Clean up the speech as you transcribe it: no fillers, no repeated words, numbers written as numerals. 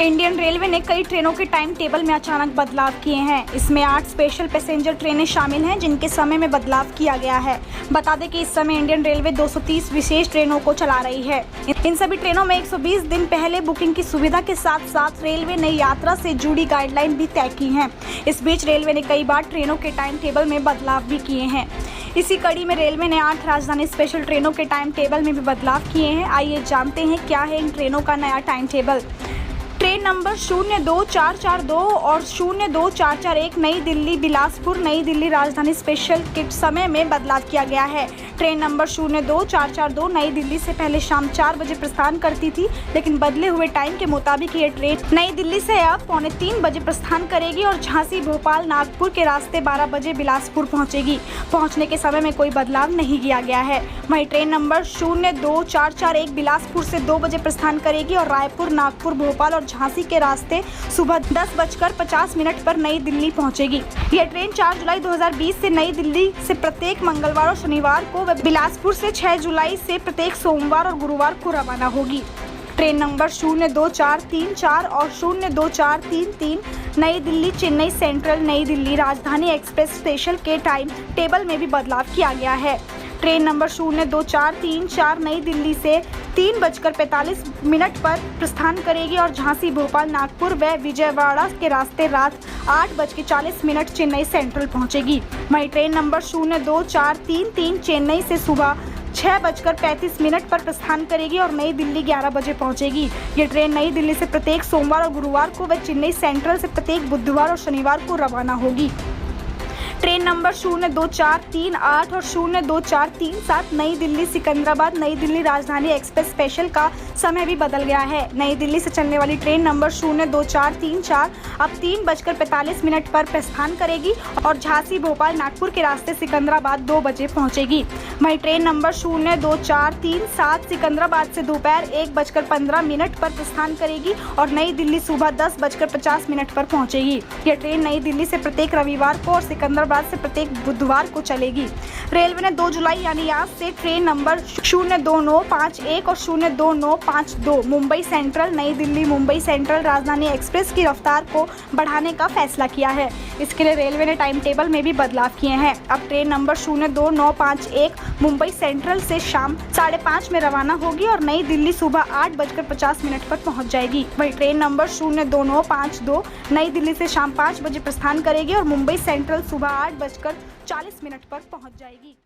Indian railway ने कई ट्रेनों के टाइम टेबल में अचानक बदलाव किए हैं। इसमें 8 स्पेशल पैसेंजर ट्रेनें शामिल हैं जिनके समय में बदलाव किया गया है। बता दें कि इस समय इंडियन रेलवे 230 विशेष ट्रेनों को चला रही है। इन सभी ट्रेनों में 120 दिन पहले बुकिंग की सुविधा के साथ साथ रेलवे ने यात्रा से जुड़ी गाइडलाइन भी तय की हैं। इस बीच रेलवे ने कई बार ट्रेनों के टाइम टेबल में बदलाव भी किए हैं। इसी कड़ी में रेलवे ने 8 राजधानी स्पेशल ट्रेनों के टाइम टेबल में भी बदलाव किए हैं। आइए जानते हैं क्या है इन ट्रेनों का नया टाइम टेबल। ट्रेन नंबर 02442 और 02441 नई दिल्ली बिलासपुर नई दिल्ली राजधानी स्पेशल के समय में बदलाव किया गया है। ट्रेन नंबर 02442 नई दिल्ली से पहले शाम 4 बजे प्रस्थान करती थी, लेकिन बदले हुए टाइम के मुताबिक ये ट्रेन नई दिल्ली से अब 2:45 बजे प्रस्थान करेगी और झांसी भोपाल नागपुर के रास्ते 12 बजे बिलासपुर पहुंचेगी। पहुंचने के समय में कोई बदलाव नहीं किया गया है। वहीं ट्रेन नंबर 02441 बिलासपुर से 2 बजे प्रस्थान करेगी और रायपुर नागपुर भोपाल और झांसी के रास्ते सुबह 10:50 पर नई दिल्ली पहुंचेगी। यह ट्रेन 4 जुलाई 2020 से नई दिल्ली से प्रत्येक मंगलवार और शनिवार को बिलासपुर से 6 जुलाई से प्रत्येक सोमवार और गुरुवार को रवाना होगी। ट्रेन नंबर 02434 और 02433 नई दिल्ली चेन्नई सेंट्रल नई दिल्ली राजधानी एक्सप्रेस स्पेशल के टाइम टेबल में भी बदलाव किया गया है। ट्रेन नंबर 02434 नई दिल्ली से 3:45 पर प्रस्थान करेगी और झांसी भोपाल नागपुर व विजयवाड़ा के रास्ते रात 8:40 चेन्नई सेंट्रल पहुंचेगी। वहीं ट्रेन नंबर 02433 चेन्नई से सुबह 6:35 पर प्रस्थान करेगी और नई दिल्ली 11 बजे पहुंचेगी। ये ट्रेन नई दिल्ली से प्रत्येक सोमवार और गुरुवार को व चेन्नई सेंट्रल से प्रत्येक बुधवार और शनिवार को रवाना होगी। ट्रेन नंबर 02438 और 02437 नई दिल्ली सिकंदराबाद नई दिल्ली राजधानी एक्सप्रेस स्पेशल का समय भी बदल गया है। नई दिल्ली से चलने वाली ट्रेन नंबर 02434 अब 3:45 पर प्रस्थान करेगी और झांसी भोपाल नागपुर के रास्ते सिकंदराबाद 2 बजे पहुंचेगी। वहीं ट्रेन नंबर 02437 सिकंदराबाद से दोपहर 1:15 पर प्रस्थान करेगी और नई दिल्ली सुबह 10:50 पर पहुंचेगी। यह ट्रेन नई दिल्ली से प्रत्येक रविवार को और सिकंदराबाद से प्रत्येक बुधवार को चलेगी। रेलवे ने 2 जुलाई यानी आज से ट्रेन नंबर 02951 और 02952 मुंबई सेंट्रल नई दिल्ली मुंबई सेंट्रल राजधानी एक्सप्रेस की रफ्तार को बढ़ाने का फैसला किया है। इसके लिए रेलवे ने टाइम टेबल में भी बदलाव किए हैं। अब ट्रेन नंबर 02951 मुंबई सेंट्रल से शाम 5:30 में रवाना होगी और नई दिल्ली सुबह 8:50 पर पहुंच जाएगी। वहीं ट्रेन नंबर 02952 नई दिल्ली से शाम 5 बजे प्रस्थान करेगी और मुंबई सेंट्रल सुबह 8:40 पर पहुंच जाएगी।